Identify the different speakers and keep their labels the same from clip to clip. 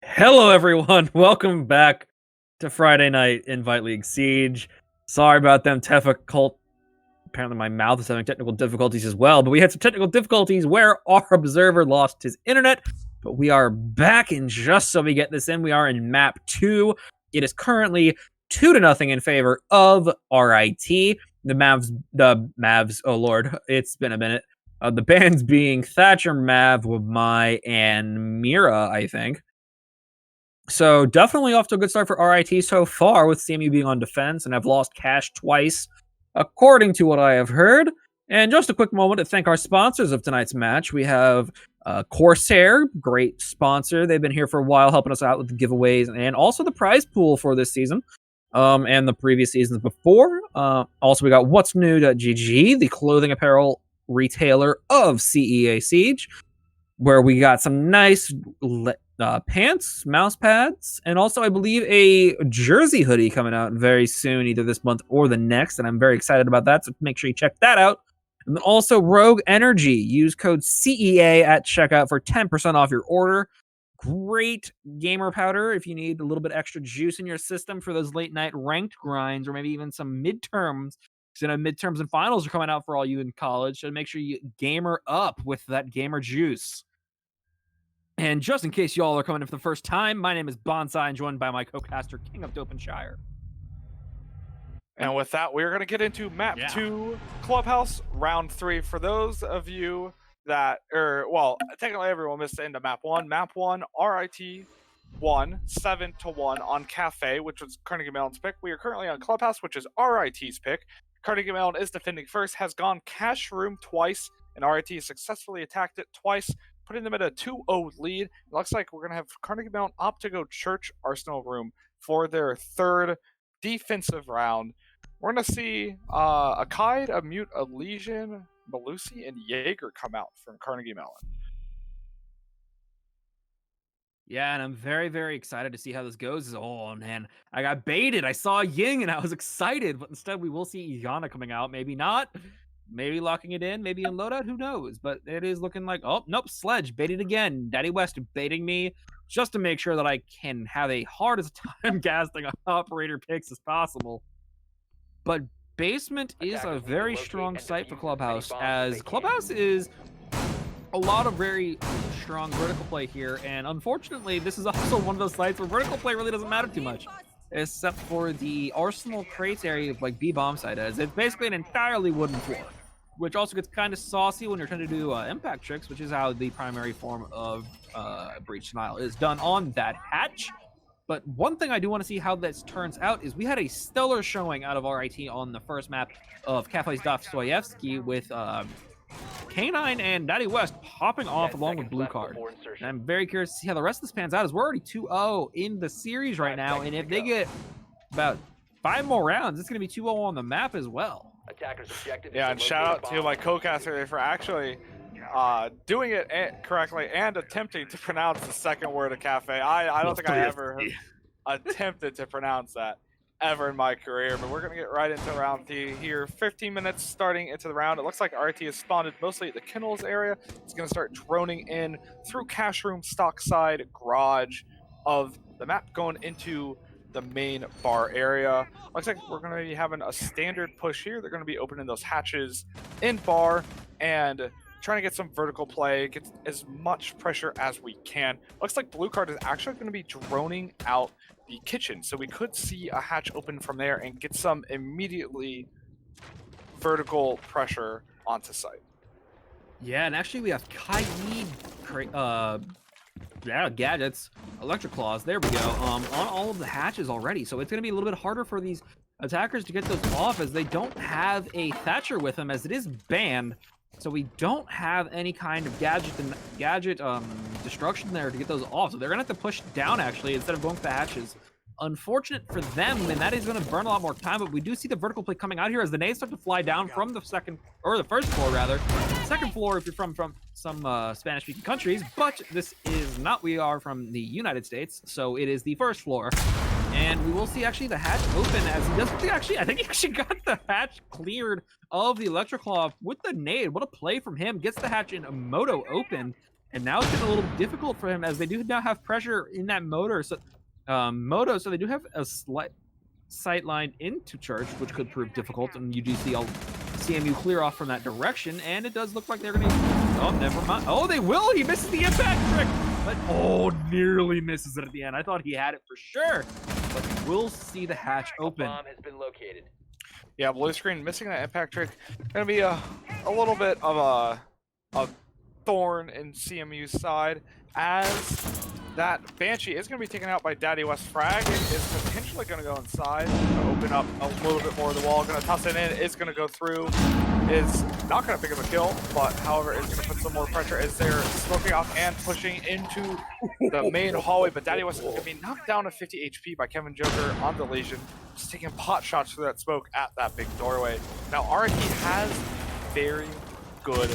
Speaker 1: Hello, everyone. Welcome back to Friday Night Invite League Siege. Sorry about them difficult. Apparently, my mouth is having technical difficulties as well. But we had some technical difficulties where our observer lost his internet. But we are back, and just so we get this in, we are in map 2. It is currently 2-0 in favor of RIT. The Mavs. Oh Lord, it's been a minute. The bands being Thatcher, Mav, Wamai, and Mira, I think. So definitely off to a good start for RIT so far, with CMU being on defense and have lost cash twice, according to what I have heard. And just a quick moment to thank our sponsors of tonight's match. We have CORSAIR, great sponsor. They've been here for a while, helping us out with the giveaways and also the prize pool for this season, and the previous seasons before. Also, we got What's New.gg, the clothing apparel retailer of CEA Siege, where we got some nice pants, mouse pads, and also I believe a jersey hoodie coming out very soon, either this month or the next, and I'm very excited about that, so make sure you check that out. And then also Rogue Energy, use code CEA at checkout for 10% off your order. Great gamer powder if you need a little bit extra juice in your system for those late night ranked grinds, or maybe even some midterms. Because midterms and finals are coming out for all you in college, so make sure you gamer up with that gamer juice. And just in case y'all are coming in for the first time, my name is Bonsai, and joined by my co-caster, King of Dopenshire.
Speaker 2: And with that, we're going to get into map 2 Clubhouse, round 3. For those of you that, technically everyone missed into map 1. Map 1, RIT won 7-1 on Cafe, which was Carnegie Mellon's pick. We are currently on Clubhouse, which is RIT's pick. Carnegie Mellon is defending first, has gone cash room twice, and RIT successfully attacked it twice, putting them at a 2-0 lead. It looks like we're going to have Carnegie Mellon opt to go Church Arsenal Room for their third defensive round. We're going to see a Kaid, a Mute, a Legion, Malusi, and Jaeger come out from Carnegie Mellon.
Speaker 1: Yeah, and I'm very, very excited to see how this goes. Oh, man, I got baited. I saw Ying, and I was excited, but instead we will see Iana coming out. Maybe not. Maybe locking it in, maybe in loadout, who knows? But it is looking like, oh, nope, Sledge, baited again. Daddy West baiting me just to make sure that I can have a hardest time casting operator picks as possible. But Basement is a very strong site for Clubhouse, as Clubhouse is a lot of very strong vertical play here, and unfortunately, this is also one of those sites where vertical play really doesn't matter too much, except for the Arsenal crates area of like B-bomb site is. It's basically an entirely wooden floor, which also gets kind of saucy when you're trying to do impact tricks, which is how the primary form of Breach Denial is done on that hatch. But one thing I do want to see how this turns out is we had a stellar showing out of RIT on the first map of Cafe's Dostoevsky with K9 and Daddy West popping off along with Blue Card. And I'm very curious to see how the rest of this pans out, as we're already 2-0 in the series right now, and if they get about 5 more rounds, it's going to be 2-0 on the map as well.
Speaker 2: Yeah, and shout out to my co-caster for actually doing it correctly and attempting to pronounce the second word of Cafe. I don't think I ever attempted to pronounce that ever in my career, but we're going to get right into round 3 here. 15 minutes starting into the round. It looks like RT has spawned mostly at the kennels area. It's going to start droning in through cash room, stock side, garage of the map, going into the main bar area. Looks like we're going to be having a standard push here. They're going to be opening those hatches in bar and trying to get some vertical play, get as much pressure as we can. Looks like Blue Card is actually going to be droning out the kitchen, so we could see a hatch open from there and get some immediately vertical pressure onto site.
Speaker 1: Yeah, and actually we have Kaid, gadgets, electric claws, there we go, on all of the hatches already, so it's going to be a little bit harder for these attackers to get those off, as they don't have a Thatcher with them, as it is banned. So we don't have any kind of gadget destruction there to get those off. So they're gonna have to push down actually instead of going for the hatches. Unfortunate for them, and that is gonna burn a lot more time. But we do see the vertical play coming out here as the nades start to fly down from the first floor rather. Second floor if you're from some Spanish-speaking countries, but this is not. We are from the United States, so it is the first floor. And we will see actually the hatch open as he doesn't actually, I think he actually got the hatch cleared of the electric claw with the nade. What a play from him. Gets the hatch in a moto open. And now it's getting a little difficult for him as they do now have pressure in that motor. So, Moto, so they do have a slight sight line into Church, which could prove difficult. And UGC will CMU clear off from that direction. And it does look like they're going to... Oh, never mind. Oh, they will! He misses the impact trick! But, oh, nearly misses it at the end. I thought he had it for sure. But we'll see the hatch open.
Speaker 3: A bomb has been located.
Speaker 2: Yeah, blue screen missing that impact trick. Gonna be a little bit of a thorn in CMU's side, as that Banshee is gonna be taken out by Daddy West Frag. It is potentially gonna go inside, gonna open up a little bit more of the wall, gonna toss it in, it's gonna go through. Is not gonna pick up a kill, but however is gonna put some more pressure as they're smoking off and pushing into the main hallway. But Daddy West is gonna be knocked down to 50 HP by Kevin Joker on the Legion, just taking pot shots through that smoke at that big doorway. Now RT has very good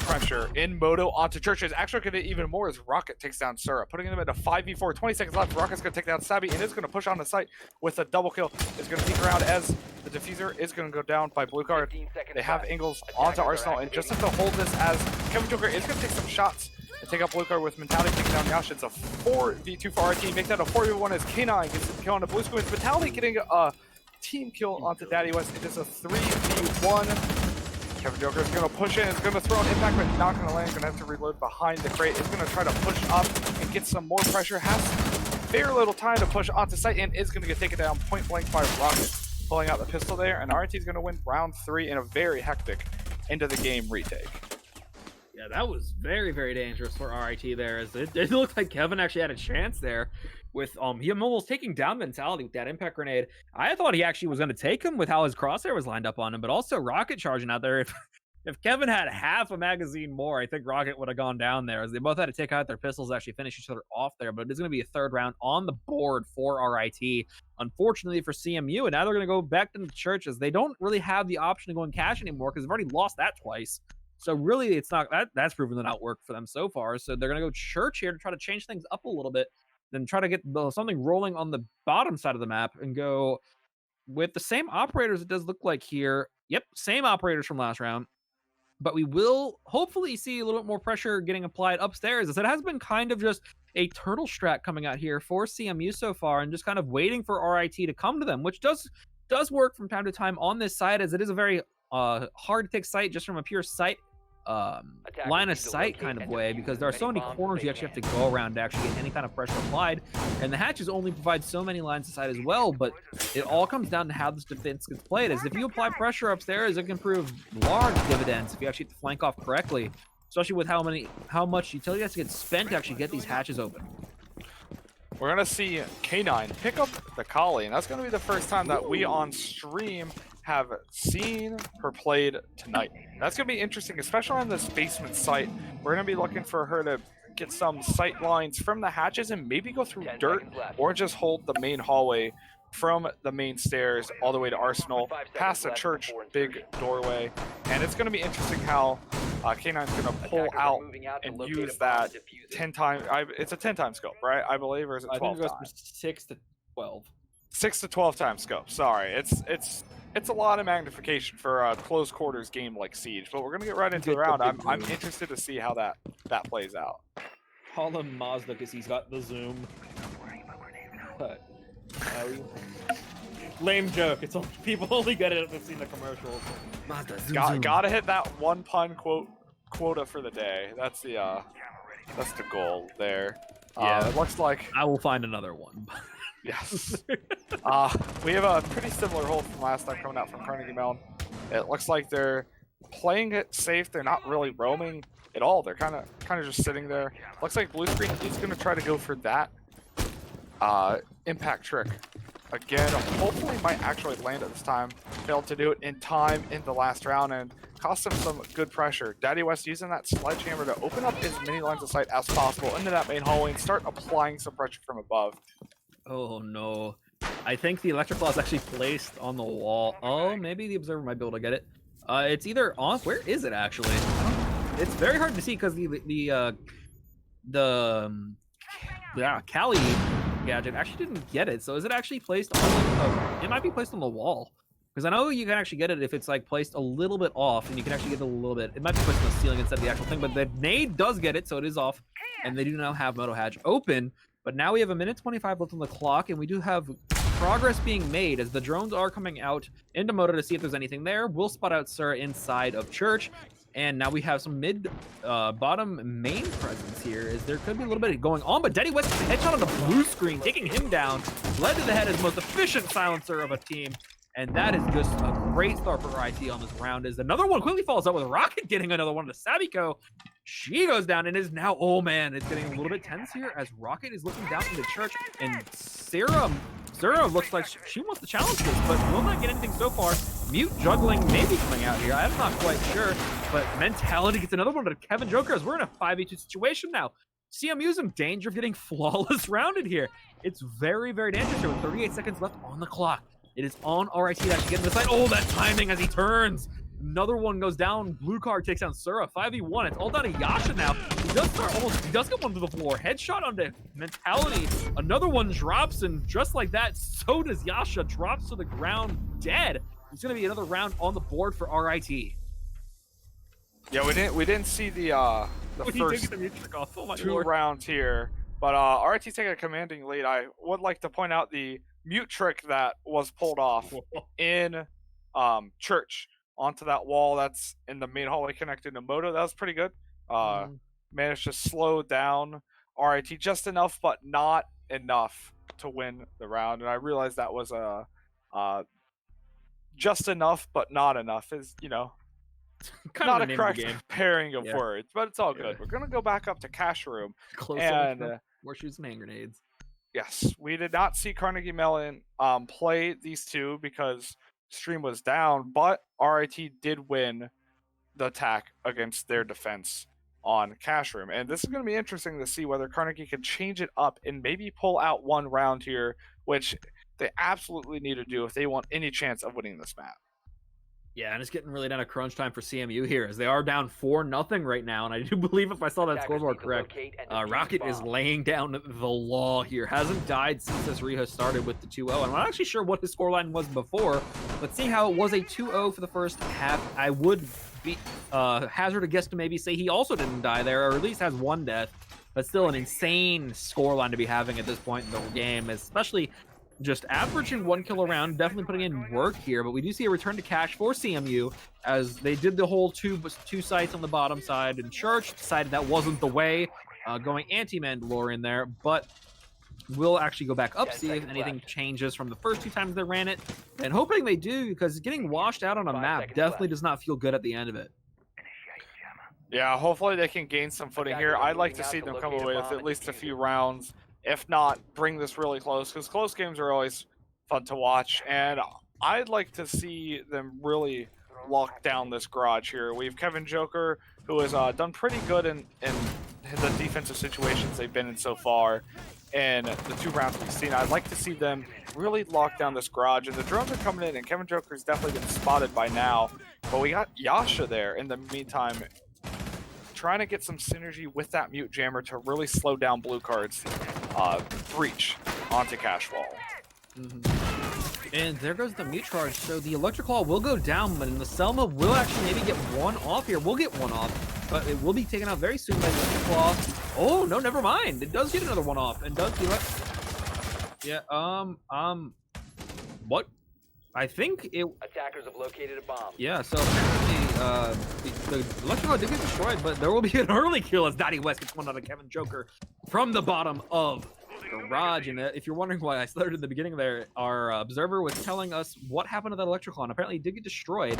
Speaker 2: pressure in Moto onto Church. Is actually going to even more as Rocket takes down Sura, putting him at a 5v4. 20 seconds left. Rocket's going to take down Sabby and is going to push on the site with a double kill. Is going to peek around as the diffuser is going to go down by Blue Card. They have Ingles onto Arsenal, and just have to hold this as Kevin Joker is going to take some shots and take up Blue Card with Mentality taking down Yash. It's a 4v2 for RT. Make that a 4v1 as K9 gets the kill on the Blue Screen. Mentality getting a team kill onto Daddy West. It is a 3v1. Kevin Joker is going to push in, is going to throw an impact, but not going to land. Going to have to reload behind the crate. Is going to try to push up and get some more pressure. Has very little time to push onto site and is going to get taken down point blank by Rocket, pulling out the pistol there. And RT is going to win round 3 in a very hectic end of the game retake.
Speaker 1: Yeah, that was very, very dangerous for RIT there. As it looked like Kevin actually had a chance there with him almost taking down Mentality with that impact grenade. I thought he actually was going to take him with how his crosshair was lined up on him, but also Rocket charging out there. If Kevin had half a magazine more, I think Rocket would have gone down there, as they both had to take out their pistols to actually finish each other off there. But it's going to be a third round on the board for RIT, unfortunately for CMU. And now they're going to go back to the Church, as they don't really have the option to go and cash anymore because they've already lost that twice. So really, it's not that's proven to not work for them so far. So they're going to go Church here to try to change things up a little bit, then try to get something rolling on the bottom side of the map and go with the same operators. It does look like here. Yep, same operators from last round. But we will hopefully see a little bit more pressure getting applied upstairs, as it has been kind of just a turtle strat coming out here for CMU so far, and just kind of waiting for RIT to come to them, which does work from time to time on this side, as it is a very hard to take site just from a pure sight line of sight kind of way, because there are so many corners you actually have to go around to actually get any kind of pressure applied, and the hatches only provide so many lines of sight as well. But it all comes down to how this defense gets played, as if you apply pressure upstairs, it can prove large dividends if you actually get the flank off correctly, especially with how much utility has to get spent to actually get these hatches open.
Speaker 2: We're going to see K9 pick up the Kali, and that's going to be the first time that we on stream have seen her played tonight. That's going to be interesting, especially on this basement site. We're going to be looking for her to get some sight lines from the hatches and maybe go through dirt, or just hold the main hallway from the main stairs all the way to Arsenal, past the Church big doorway. And it's going to be interesting how K9 is going to pull out and use that 10 times. It's a 10 time scope, right? I believe, or is it 12
Speaker 1: I think it goes
Speaker 2: times?
Speaker 1: from 6 to 12.
Speaker 2: 6 to 12 times scope. Sorry, it's a lot of magnification for a close quarters game like Siege. But we're gonna get right into the round. I'm interested to see how that plays out.
Speaker 1: Call him Mazda because he's got the zoom. But, lame joke. It's only, people only get it if they've seen the commercials. Mazda, zoom.
Speaker 2: Gotta hit that one pun quota for the day. That's the goal there.
Speaker 1: Yeah,
Speaker 2: it looks like
Speaker 1: I will find another one.
Speaker 2: Yes. We have a pretty similar hold from last time coming out from Carnegie Mellon. It looks like they're playing it safe. They're not really roaming at all. They're kind of just sitting there. Looks like Blue Screen is going to try to go for that impact trick. Again, hopefully might actually land at this time. Failed to do it in time in the last round and cost them some good pressure. Daddy West using that sledgehammer to open up as many lines of sight as possible into that main hallway and start applying some pressure from above.
Speaker 1: Oh no. I think the electric claw is actually placed on the wall. Oh, maybe the observer might be able to get it. It's either on. Where is it actually? It's very hard to see because the Kali gadget actually didn't get it. So is it actually placed on? It might be placed on the wall. Because I know you can actually get it if it's like placed a little bit off, and you can actually get it a little bit. It might be placed on the ceiling instead of the actual thing, but the nade does get it, so it is off. And they do now have Moto Hatch open. But now we have 1:25 left on the clock, and we do have progress being made as the drones are coming out into Moto to see if there's anything there. We'll spot out CEA inside of Church. And now we have some bottom main presence here, as there could be a little bit going on, but Daddy West gets a headshot on the blue screen, taking him down, led to the head as most efficient silencer of a team, and that is just a great start for IT on this round, as another one quickly falls out with Rocket getting another one to Sabiko. She goes down and is now, oh man, it's getting a little bit tense here as Rocket is looking down into Church, and CEA looks like she wants to challenge this, but will not get anything so far. Mute juggling maybe coming out here. I'm not quite sure, but Mentality gets another one to Kevin Joker as we're in a 5v2 situation now. CMU's in danger of getting flawless rounded here. It's very, very dangerous here with 38 seconds left on the clock. It is on RIT to actually get in the side. Oh, that timing as he turns. Another one goes down. Blue card takes down CEA. 5v1. It's all down to Yasha now. He does get one to the floor. Headshot onto Mentality. Another one drops, and just like that, so does Yasha. Drops to the ground dead. It's going to be another round on the board for RIT.
Speaker 2: Yeah, we didn't see the first two rounds here, but RIT's taking a commanding lead. I would like to point out the mute trick that was pulled off in Church onto that wall that's in the main hallway connected to Moto. That was pretty good. Managed to slow down RIT just enough, but not enough to win the round. And I realized that was just enough, but not enough is, you know,
Speaker 1: kind
Speaker 2: not
Speaker 1: of
Speaker 2: a correct pairing of words, but it's all good. We're going to go back up to Cash Room.
Speaker 1: Close and more shoots and hand grenades.
Speaker 2: Yes, we did not see Carnegie Mellon play these two because stream was down, but RIT did win the attack against their defense on Cash Room. And this is going to be interesting to see whether Carnegie can change it up and maybe pull out one round here, which they absolutely need to do if they want any chance of winning this map.
Speaker 1: Yeah, and it's getting really down to crunch time for CMU here, as they are down 4-0 right now, and I do believe if I saw that scoreboard correct, Rocket is laying down the law here. Hasn't died since this reho started with the 2-0. I'm not actually sure what his scoreline was before, but seeing how it was a 2-0 for the first half, I would be hazard a guess to maybe say he also didn't die there, or at least has one death, but still an insane scoreline to be having at this point in the game, especially just averaging 1 kill a round, definitely putting in work here, but we do see a return to cash for CMU as they did the whole two sites on the bottom side, and Church decided that wasn't the way, going anti-Mandalorian there, but we'll actually go back up, see if anything changes from the first 2 times they ran it, and hoping they do, because getting washed out on a map definitely does not feel good at the end of it.
Speaker 2: Yeah, hopefully they can gain some footing here. I'd like to see them come away with at least a few rounds. If not, bring this really close, because close games are always fun to watch. And I'd like to see them really lock down this garage here. We have Kevin Joker, who has done pretty good in the defensive situations they've been in so far. And the 2 rounds we've seen, I'd like to see them really lock down this garage. And the drones are coming in, and Kevin Joker's definitely been spotted by now. But we got Yasha there in the meantime, trying to get some synergy with that mute jammer to really slow down Blue Card's breach onto Cash Wall.
Speaker 1: And there goes the mute charge, so the Electric Claw will go down, but the Selma will actually maybe get one off here. We'll get one off, but it will be taken out very soon by the Electric Claw. Oh, no, never mind. It does get another one off, and does the what? I think it...
Speaker 3: Attackers have located a bomb.
Speaker 1: Yeah, so apparently the Electric Claw did get destroyed, but there will be an early kill as Daddy West gets one out of Kevin Joker from the bottom of garage. And if you're wondering why I started at the beginning there, our observer was telling us what happened to that Electric Claw, and apparently it did get destroyed.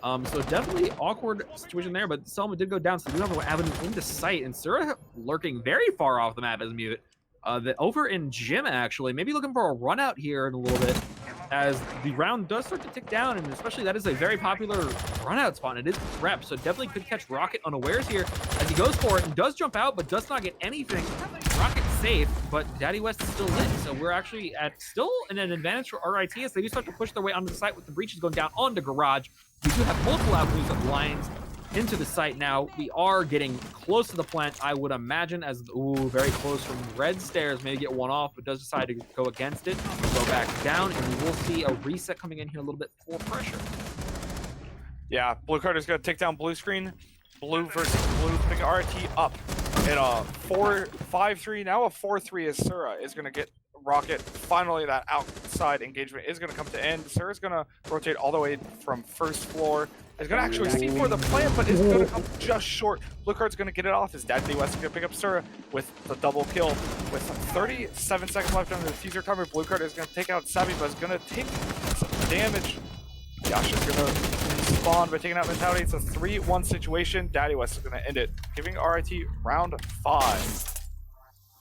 Speaker 1: So definitely awkward situation there, but Selma did go down, so they do have an avenue into sight, and CEA lurking very far off the map as mute. Over in Gym, actually, maybe looking for a run out here in a little bit, as the round does start to tick down, and especially that is a very popular run out spot. It is rep, so definitely could catch Rocket unawares here as he goes for it and does jump out, but does not get anything. Rocket's safe, but Daddy West is still lit, so we're actually still in an advantage for RIT as they do start to push their way onto the site with the breaches going down onto garage. We do have multiple avenues of lines into the site now. We are getting close to the plant, I would imagine, as very close from red stairs, maybe get one off, but does decide to go against it, go back down, and we will see a reset coming in here a little bit for pressure.
Speaker 2: Yeah, blue card is going to take down blue screen. Blue versus blue, putting RT up in a 4-5-3. Now a 4-3 as Sura is going to get Rocket. Finally, that outside engagement is going to come to end. Sura's going to rotate all the way from first floor. He's going to actually see for the plant, but it's going to come just short. Blue card's going to get it off. His Daddy West is going to pick up Sura with the double kill. With 37 seconds left on the diffuser timer, blue card is going to take out Savvy, but is going to take some damage. Josh is going to spawn by taking out Mentality. It's a 3-1 situation. Daddy West is going to end it, giving RIT round 5.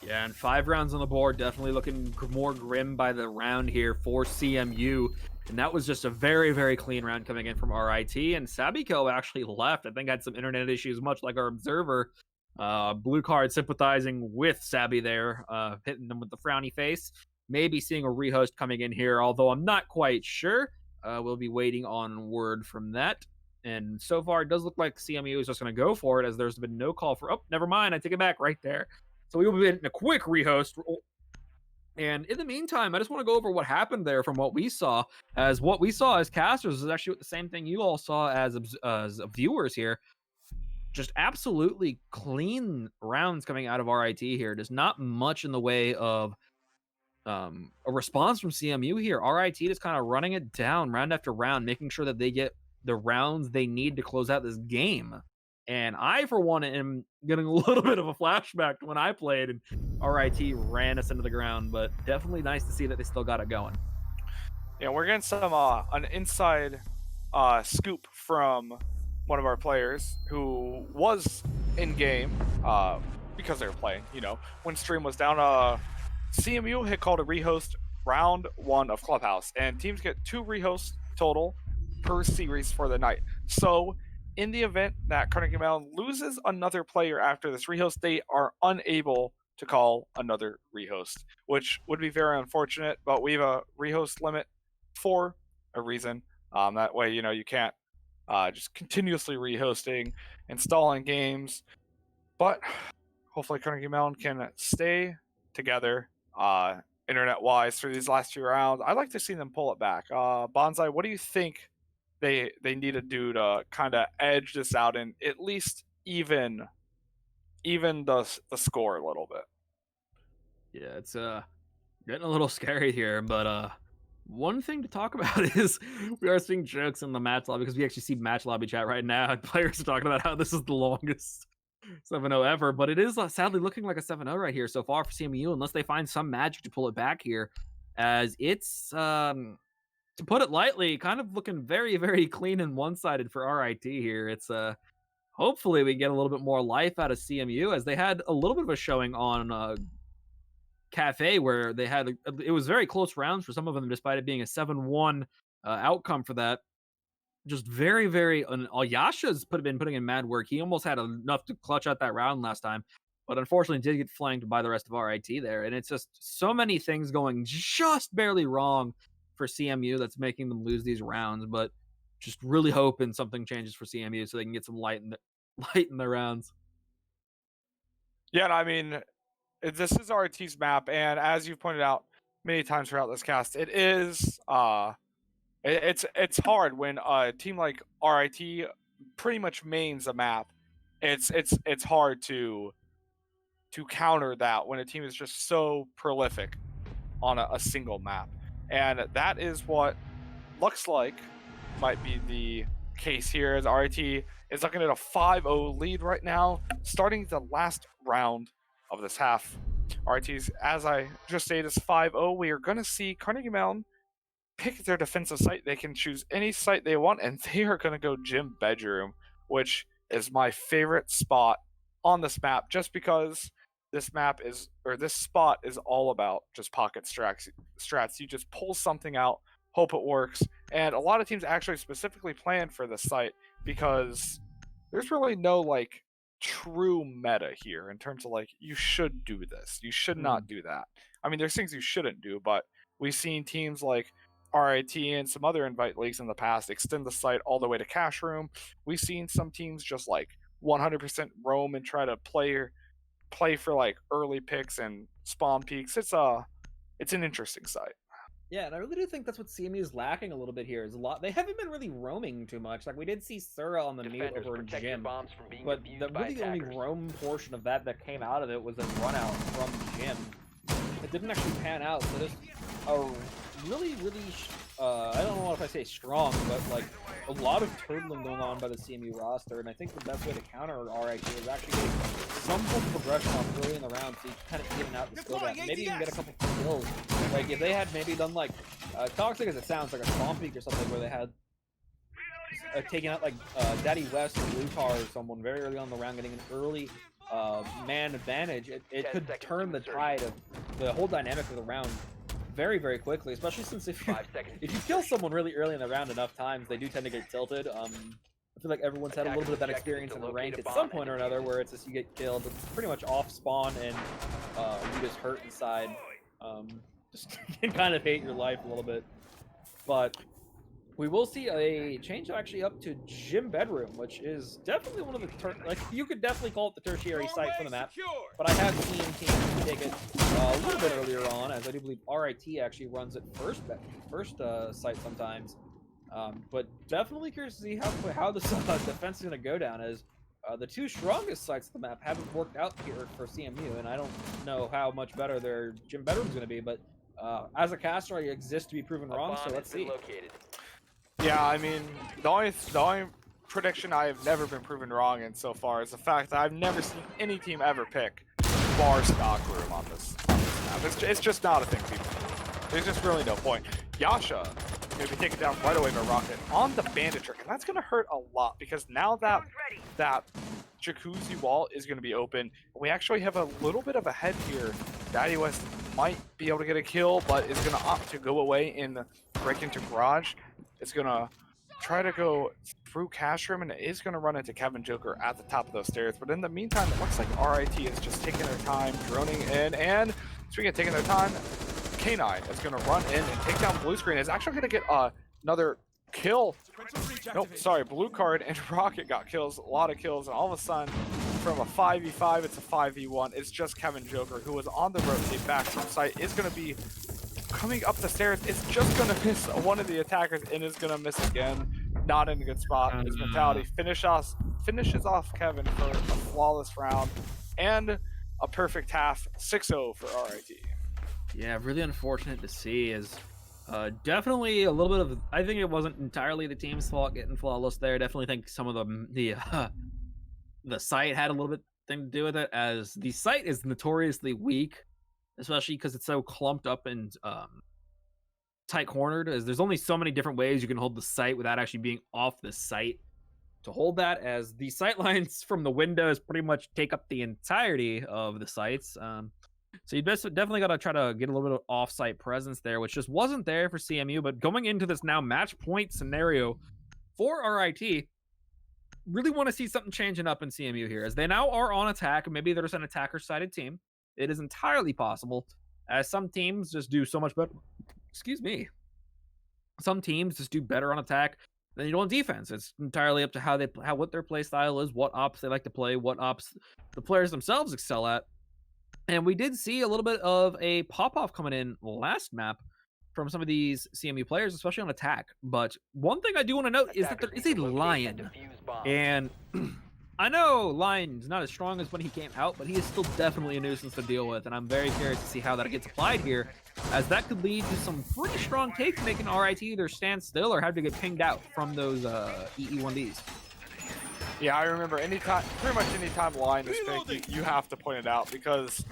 Speaker 1: Yeah, and 5 rounds on the board, definitely looking more grim by the round here for CMU. And that was just a very, very clean round coming in from RIT. And Sabiko actually left. I think had some internet issues, much like our observer. Blue card sympathizing with Sabby there, hitting them with the frowny face. Maybe seeing a rehost coming in here, although I'm not quite sure. We'll be waiting on word from that. And so far, it does look like CMU is just going to go for it, as there's been no call for... Oh, never mind. I take it back right there. So we will be in a quick rehost. And in the meantime, I just want to go over what happened there from what we saw. As what we saw as casters is actually the same thing you all saw as viewers here. Just absolutely clean rounds coming out of RIT here. There's not much in the way of a response from CMU here. RIT just kind of running it down round after round, making sure that they get the rounds they need to close out this game. And I, for one, am getting a little bit of a flashback to when I played and RIT ran us into the ground, but definitely nice to see that they still got it going.
Speaker 2: Yeah, we're getting some an inside scoop from one of our players who was in game because they were playing. You know, when stream was down, CMU had called a rehost round 1 of Clubhouse, and teams get 2 rehosts total per series for the night. So in the event that Carnegie Mellon loses another player after this rehost, they are unable to call another rehost, which would be very unfortunate, but we have a rehost limit for a reason. That way, you know, you can't just continuously rehosting, installing games, but hopefully Carnegie Mellon can stay together internet-wise through these last 2 rounds. I'd like to see them pull it back. Bonsai, what do you think they need to do to kind of edge this out and at least even the score a little bit?
Speaker 1: Yeah, it's getting a little scary here, but one thing to talk about is we are seeing jokes in the match lobby, because we actually see match lobby chat right now, and players are talking about how this is the longest 7-0 ever, but it is sadly looking like a 7-0 right here so far for CMU, unless they find some magic to pull it back here, as it's to put it lightly, kind of looking very, very clean and one-sided for RIT here. It's hopefully we get a little bit more life out of CMU, as they had a little bit of a showing on Cafe, where they had it was very close rounds for some of them, despite it being a 7-1 outcome for that. Just very, very... Yasha's been putting in mad work. He almost had enough to clutch out that round last time, but unfortunately did get flanked by the rest of RIT there. And it's just so many things going just barely wrong for CMU that's making them lose these rounds, but just really hoping something changes for CMU so they can get some light in their rounds.
Speaker 2: Yeah, I mean, this is RIT's map, and as you've pointed out many times throughout this cast, it is it's hard when a team like RIT pretty much mains a map. It's hard to counter that when a team is just so prolific on a single map. And that is what looks like might be the case here, as RIT is looking at a 5-0 lead right now, starting the last round of this half. RIT's, as I just stated, is 5-0. We are going to see Carnegie Mellon pick their defensive site. They can choose any site they want, and they are going to go gym bedroom, which is my favorite spot on this map, just because this map is, or this spot is all about just pocket strats. You just pull something out, hope it works, and a lot of teams actually specifically plan for this site because there's really no like true meta here in terms of like, you should do this, you should not do that. I mean, there's things you shouldn't do, but we've seen teams like RIT and some other invite leagues in the past extend the site all the way to cash room. We've seen some teams just like 100% roam and try to play for like early picks and spawn peaks. It's an interesting site.
Speaker 1: Yeah, and I really do think that's what CMU is lacking a little bit here. Is a lot they haven't been really roaming too much. Like we did see Sura on the mute
Speaker 3: Defenders,
Speaker 1: over in
Speaker 3: protect your
Speaker 1: gym,
Speaker 3: bombs from being
Speaker 1: but
Speaker 3: defused
Speaker 1: the
Speaker 3: by
Speaker 1: really only
Speaker 3: attackers.
Speaker 1: roam portion of that came out of it was a run out from gym. It didn't actually pan out. So there's a really I don't know if I say strong, but like a lot of turtling going on by the CMU roster, and I think the best way to counter RIT is actually getting some form of progression off early in the round, so you kind of even out the skill gap. Maybe you can get a couple kills. Like if they had maybe done like toxic as it sounds, like a spawn peak or something, where they had taken out like Daddy West or Blue Tar or someone very early on in the round, getting an early man advantage, it could turn the tide of the whole dynamic of the round very quickly, especially since if you kill someone really early in the round enough times, they do tend to get tilted. I feel like everyone's had a little bit of that experience in the ranked at some point or another, where it's just you get killed, it's pretty much off spawn and you just hurt inside. Just you can kind of hate your life a little bit. But we will see a change actually up to gym bedroom, which is definitely one of the like you could definitely call it the tertiary site for the map. But I have seen teams take it a little bit earlier on, as I do believe RIT actually runs it first site sometimes. But definitely curious to see how this defense is going to go down, as the two strongest sites of the map haven't worked out here for CMU, and I don't know how much better their gym bedroom is going to be. But as a caster, I exist to be proven wrong, so let's see.
Speaker 2: Yeah, I mean, the only prediction I have never been proven wrong in so far is the fact that I've never seen any team ever pick bar stock room on this map. It's just not a thing people do. There's just really no point. Yasha going to be taken down right away by Rocket on the bandit trick, and that's going to hurt a lot because now that jacuzzi wall is going to be open, we actually have a little bit of a head here. Daddy West might be able to get a kill, but is going to opt to go away and break into garage. It's going to try to go through cash room, and it is going to run into Kevin Joker at the top of those stairs. But in the meantime, it looks like RIT is just taking their time, droning in, and speaking of taking their time, K9 is going to run in and take down blue screen. Is actually going to get another kill. Nope, sorry, blue card and Rocket got kills, a lot of kills, and all of a sudden, from a 5v5, it's a 5v1. It's just Kevin Joker, who was on the rotate back from site, is going to be coming up the stairs. It's just going to miss one of the attackers and is going to miss again. Not in a good spot. His mentality finishes off Kevin for a flawless round and a perfect half. 6-0 for RIT.
Speaker 1: Yeah, really unfortunate to see. Is definitely a little bit of. I think it wasn't entirely the team's fault getting flawless there. Definitely think some of the site had a little bit thing to do with it, as the site is notoriously weak, especially because it's so clumped up and tight cornered. As there's only so many different ways you can hold the site without actually being off the site to hold that, as the sight lines from the windows pretty much take up the entirety of the sites. So you definitely got to try to get a little bit of off-site presence there, which just wasn't there for CMU. But going into this now match point scenario for RIT, really want to see something changing up in CMU here, as they now are on attack. Maybe there's an attacker-sided team. It is entirely possible, as some teams just do so much better. Excuse me. Some teams just do better on attack than you do on defense. It's entirely up to what their play style is, what ops they like to play, what ops the players themselves excel at. And we did see a little bit of a pop-off coming in last map from some of these CMU players, especially on attack. But one thing I do want to note is that there is a Lion. And I know Lion's not as strong as when he came out, but he is still definitely a nuisance to deal with. And I'm very curious to see how that gets applied here, as that could lead to some pretty strong takes, making RIT either stand still or have to get pinged out from those EE1Ds.
Speaker 2: Yeah, I remember pretty much any time Lion is picked, you have to point it out, because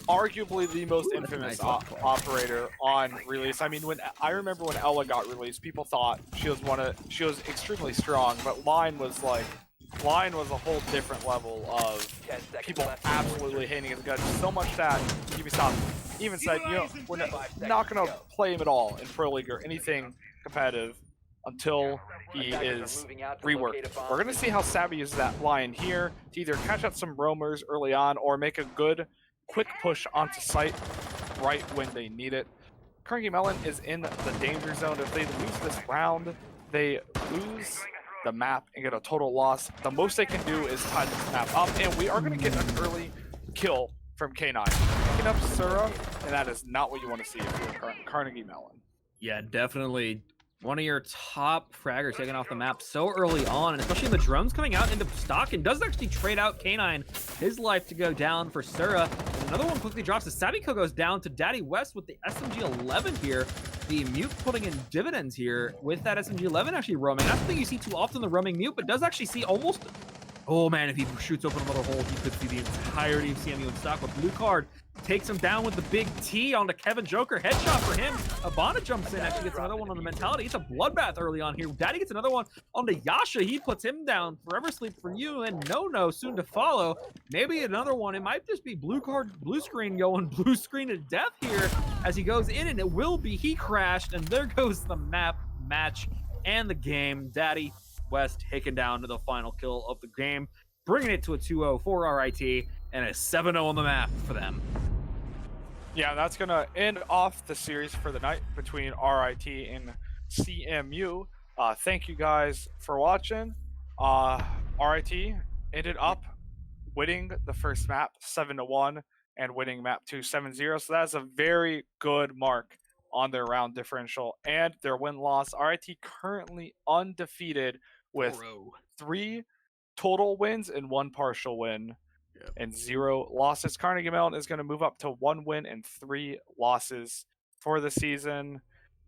Speaker 2: arguably the most infamous operator on release. I mean, I remember when Ella got released, people thought she was extremely strong, but Lion was a whole different level of people absolutely hating his guts, so much that Ubisoft even said, we're not going to play him at all in Pro League or anything competitive until he is reworked. We're going to see how savvy uses that Lion here to either catch out some roamers early on or make a good quick push onto site right when they need it. Carnegie Mellon is in the danger zone. If they lose this round, they lose the map and get a total loss. The most they can do is tie this map up, and we are going to get an early kill from K9. Picking up Sura, and that is not what you want to see if you're Carnegie Mellon.
Speaker 1: Yeah, definitely. One of your top fraggers taking off the map so early on, and especially the drones coming out into stock, and does actually trade out K9 his life to go down for Sura. Another one quickly drops as Sabiko goes down to Daddy West with the SMG-11 here. The Mute putting in dividends here with that SMG-11 actually roaming. That's something you see too often, the roaming Mute, but does actually see almost... Oh man, if he shoots open another hole, he could see the entirety of CMU in stock. But Blue Card takes him down with the big T onto Kevin Joker. Headshot for him. Abana jumps in, actually gets another one on the mentality. It's a bloodbath early on here. Daddy gets another one onto Yasha. He puts him down. Forever Sleep for you, and No soon to follow. Maybe another one. It might just be Blue Card, blue screen going blue screen to death here as he goes in, and it will be. He crashed, and there goes the map, match, and the game. Daddy West taken down to the final kill of the game, bringing it to a 2-0 for RIT and a 7-0 on the map for them.
Speaker 2: Yeah, that's going to end off the series for the night between RIT and CMU. Thank you guys for watching. RIT ended up winning the first map 7-1 and winning map 2 7-0. So that's a very good mark on their round differential and their win-loss. RIT currently undefeated with 3 total wins and 1 partial win and 0 losses. Carnegie Mellon is going to move up to 1 win and 3 losses for the season.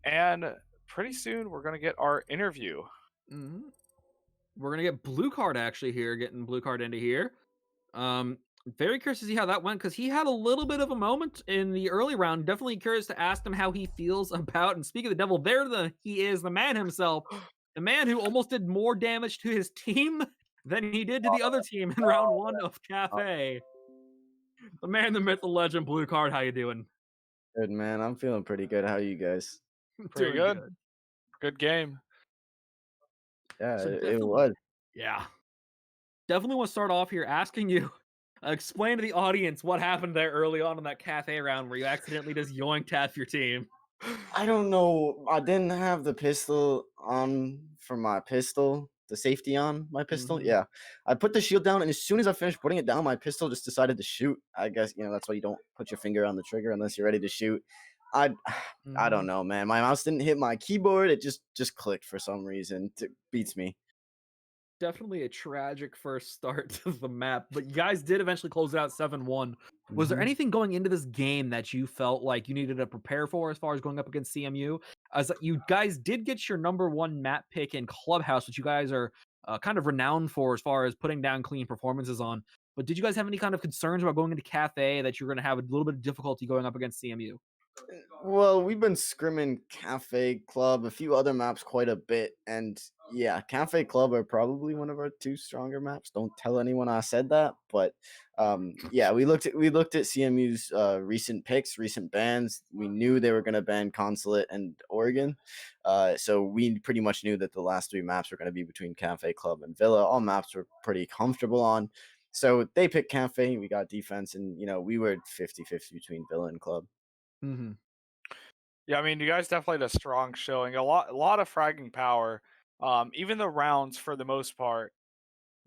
Speaker 2: And pretty soon we're going to get our interview.
Speaker 1: We're going to get Blue Card actually here, getting Blue Card into here. Very curious to see how that went, because he had a little bit of a moment in the early round. Definitely curious to ask him how he feels about, and speak of the devil, he is the man himself. The man who almost did more damage to his team than he did to the other team in round 1 of Cafe. The man, the myth, the legend, Blue Card. How you doing?
Speaker 4: Good, man. I'm feeling pretty good. How you guys?
Speaker 2: Pretty good. Good game.
Speaker 4: Yeah,
Speaker 1: So
Speaker 4: it was.
Speaker 1: Yeah. Definitely want to start off here asking you, explain to the audience what happened there early on in that Cafe round where you accidentally just yoinked half your team.
Speaker 4: I don't know. I didn't have the pistol on for my pistol, the safety on my pistol. Yeah. I put the shield down, and as soon as I finished putting it down, my pistol just decided to shoot. I guess, that's why you don't put your finger on the trigger unless you're ready to shoot. I don't know, man. My mouse didn't hit my keyboard. It just clicked for some reason. It beats me.
Speaker 1: Definitely a tragic first start to the map, but you guys did eventually close it out 7-1. Was there anything going into this game that you felt like you needed to prepare for as far as going up against CMU? As you guys did get your #1 map pick in Clubhouse, which you guys are kind of renowned for as far as putting down clean performances on. But did you guys have any kind of concerns about going into Cafe that you're going to have a little bit of difficulty going up against CMU?
Speaker 4: Well, we've been scrimming Cafe Club, a few other maps quite a bit, and yeah, Cafe Club are probably one of our 2 stronger maps. Don't tell anyone I said that, but yeah, we looked at CMU's recent picks, recent bans. We knew they were going to ban Consulate and Oregon, so we pretty much knew that the last 3 maps were going to be between Cafe Club and Villa. All maps we're pretty comfortable on. So they picked Cafe, we got defense, and we were 50-50 between Villa and Club.
Speaker 2: Yeah, I mean, you guys definitely had a strong showing. A lot of fragging power. Even the rounds, for the most part,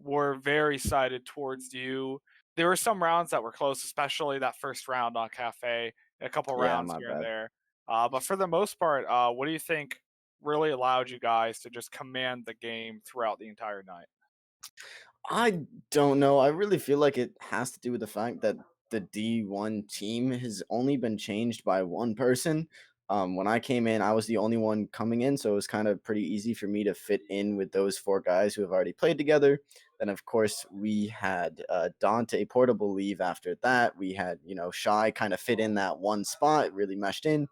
Speaker 2: were very sided towards you. There were some rounds that were close, especially that first round on Cafe, a couple rounds here and there. But for the most part, what do you think really allowed you guys to just command the game throughout the entire night?
Speaker 4: I don't know. I really feel like it has to do with the fact that the D1 team has only been changed by one person. When I came in, I was the only one coming in, so it was kind of pretty easy for me to fit in with those 4 guys who have already played together. Then, of course, we had Dante Portable leave after that. We had, Shy kind of fit in that one spot, really meshed in.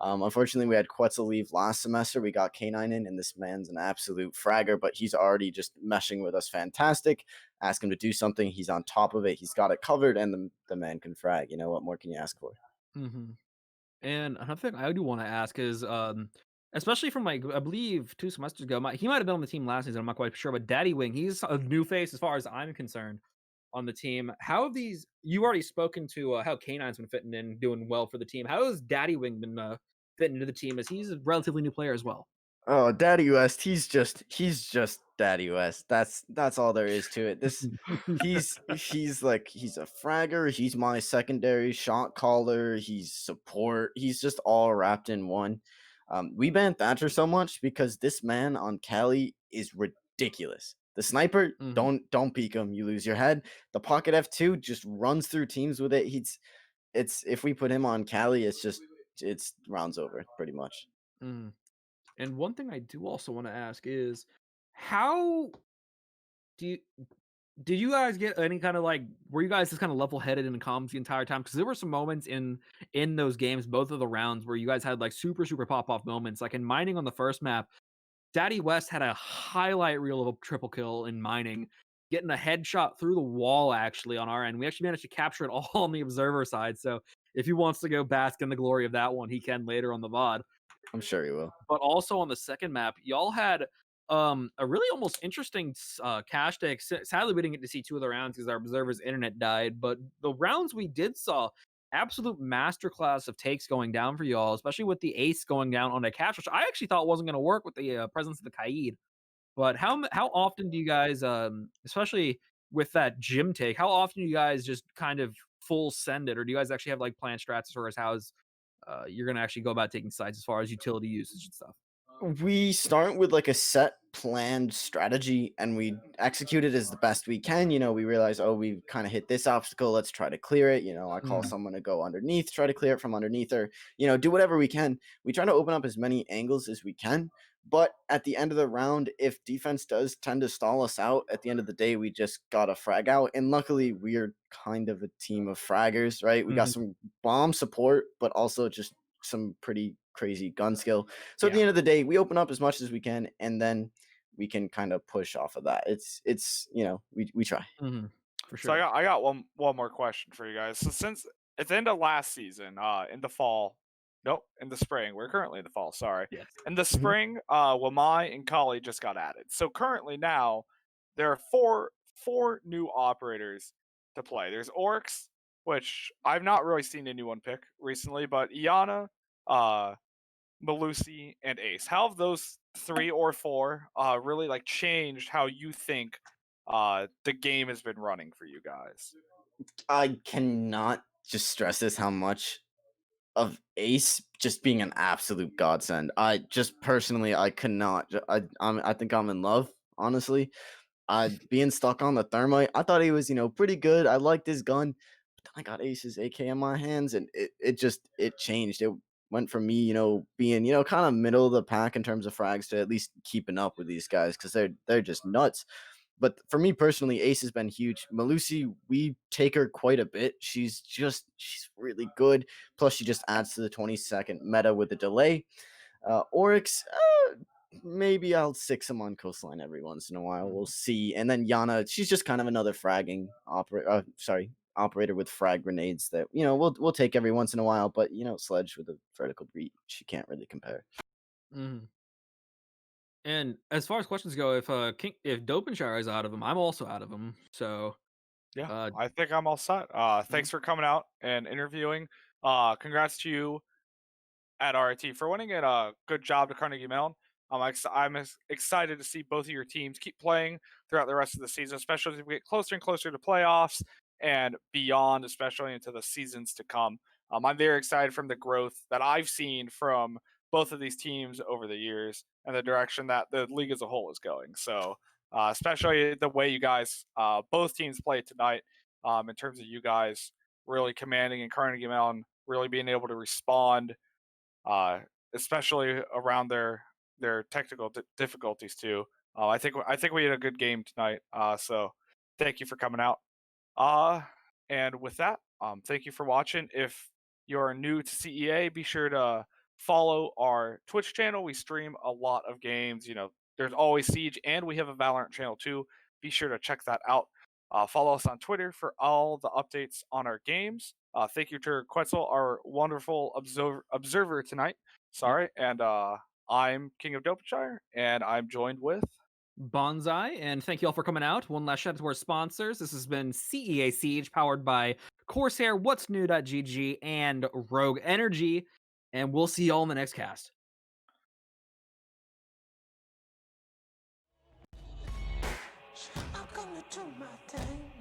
Speaker 4: Unfortunately, we had Quetzal leave last semester. We got K9 in, and this man's an absolute fragger, but he's already just meshing with us fantastic. Ask him to do something, he's on top of it. He's got it covered, and the man can frag. What more can you ask for?
Speaker 1: And another thing I do want to ask is, especially from I believe 2 semesters ago, he might have been on the team last season. I'm not quite sure, but Daddy Wing, he's a new face as far as I'm concerned on the team. How have you already spoken to how K9's been fitting in, doing well for the team? How has Daddy Wing been fit into the team as he's a relatively new player as well?
Speaker 4: Oh, Daddy West, he's just Daddy West. That's all there is to it. He's a fragger, he's my secondary shot caller, he's support, he's just all wrapped in one. We banned Thatcher so much because this man on Cali is ridiculous. The sniper,
Speaker 1: Mhm.
Speaker 4: don't peek him, you lose your head. The pocket F2 just runs through teams with it. It's if we put him on Cali, it's rounds over pretty much.
Speaker 1: Mhm. And one thing I do also want to ask is how do you did you guys get any kind of like were you guys just kind of level headed in comms the entire time? Because there were some moments in those games, both of the rounds, where you guys had like super pop off moments. Like in mining on the first map, Daddy West had a highlight reel of a triple kill in mining, getting a headshot through the wall actually on our end. We actually managed to capture it all on the observer side. So if he wants to go bask in the glory of that one, he can later on the VOD.
Speaker 4: I'm sure he will.
Speaker 1: But also on the second map, y'all had a really almost interesting cash day. Sadly, we didn't get to see two of the rounds because our observer's internet died. But the rounds we did saw absolute masterclass of takes going down for y'all, especially with the ace going down on a cash, which I actually thought wasn't going to work with the presence of the Kaid. But how often do you guys, especially with that gym take, how often do you guys just kind of full send it, or do you guys actually have like planned strats as far as how's you're gonna actually go about taking sides as far as utility usage and stuff?
Speaker 4: We start with like a set planned strategy and we execute it as the best we can. We realize, oh, we've kind of hit this obstacle. Let's try to clear it. I call
Speaker 1: Mhm,
Speaker 4: someone to go underneath, try to clear it from underneath, or, do whatever we can. We try to open up as many angles as we can. But at the end of the round, if defense does tend to stall us out, at the end of the day, we just got to frag out. And luckily, we're kind of a team of fraggers, right? We got
Speaker 1: mhm,
Speaker 4: some bomb support, but also just some pretty crazy gun skill. So at
Speaker 1: yeah,
Speaker 4: the end of the day, we open up as much as we can, and then we can kind of push off of that. We try.
Speaker 1: mhm, for
Speaker 2: So
Speaker 1: sure.
Speaker 2: I got one more question for you guys. So since at the end of last season, in the fall, nope, in the spring, we're currently in the fall. Sorry,
Speaker 1: Yes.
Speaker 2: in the
Speaker 1: Mhm,
Speaker 2: spring, Wamai and Kali just got added. So currently now there are four new operators to play. There's Oryx, which I've not really seen anyone pick recently, but Iana, uh, Malusi, and Ace. How have those three or four really like changed how you think the game has been running for you guys?
Speaker 4: I cannot just stress this how much of Ace just being an absolute godsend. I just personally, I could not. I think I'm in love. Honestly, being stuck on the thermite, I thought he was pretty good. I liked his gun, but then I got Ace's AK in my hands, and it changed. It went from me being kind of middle of the pack in terms of frags to at least keeping up with these guys because they're just nuts. But for me personally, Ace has been huge. Malusi, we take her quite a bit. She's really good. Plus, she just adds to the 20-second meta with the delay. Oryx, maybe I'll six him on coastline every once in a while. We'll
Speaker 1: mhm,
Speaker 4: see. And then Yana, she's just kind of another fragging operator. Operator with frag grenades that we'll take every once in a while. But Sledge with a vertical breach, she can't really compare.
Speaker 1: mhm. And as far as questions go, if Dopenshire is out of them, I'm also out of them. So,
Speaker 2: Yeah,
Speaker 1: uh,
Speaker 2: I think I'm all set.
Speaker 1: mhm,
Speaker 2: Thanks for coming out and interviewing. Congrats to you at RIT for winning it. Good job to Carnegie Mellon. I'm excited to see both of your teams keep playing throughout the rest of the season, especially as we get closer and closer to playoffs and beyond, especially into the seasons to come. I'm very excited from the growth that I've seen from both of these teams over the years and the direction that the league as a whole is going. So, especially the way you guys, both teams played tonight, in terms of you guys really commanding and Carnegie Mellon really being able to respond, uh, especially around their technical difficulties too. I think we had a good game tonight. So thank you for coming out. Uh, and with that, thank you for watching. If you're new to CEA, be sure to follow our Twitch channel. We stream a lot of games. There's always Siege, and we have a Valorant channel too. Be sure to check that out. Follow us on Twitter for all the updates on our games. Thank you to Quetzal, our wonderful observer tonight.
Speaker 1: yep.
Speaker 2: Sorry, and I'm King of Dopeshire, and I'm joined with.
Speaker 1: Bonsai, and thank you all for coming out. One last shout out to our sponsors. This has been CEA Siege, powered by Corsair, What's New.gg, and Rogue Energy. and we'll see y'all in the next cast.
Speaker 5: I'm gonna do my thing.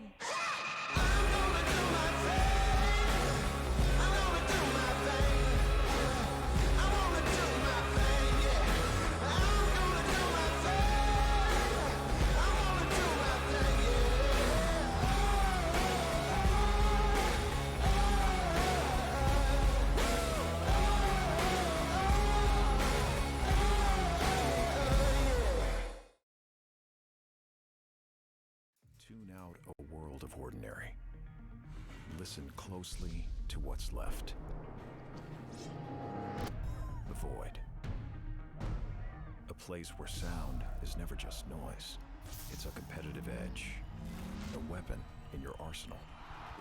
Speaker 6: Tune out a world of ordinary. Listen closely to what's left. The void. A place where sound is never just noise. It's a competitive edge. A weapon in your arsenal.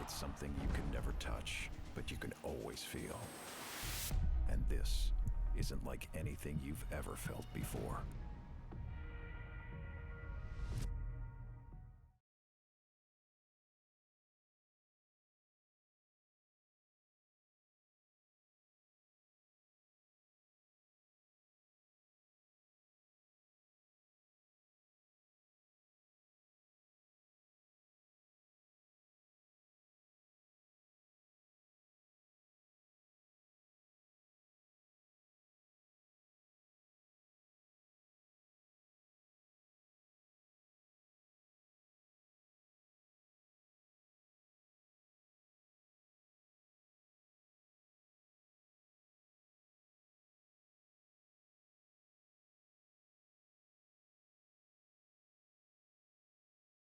Speaker 6: It's something you can never touch, but you can always feel. And this isn't like anything you've ever felt before.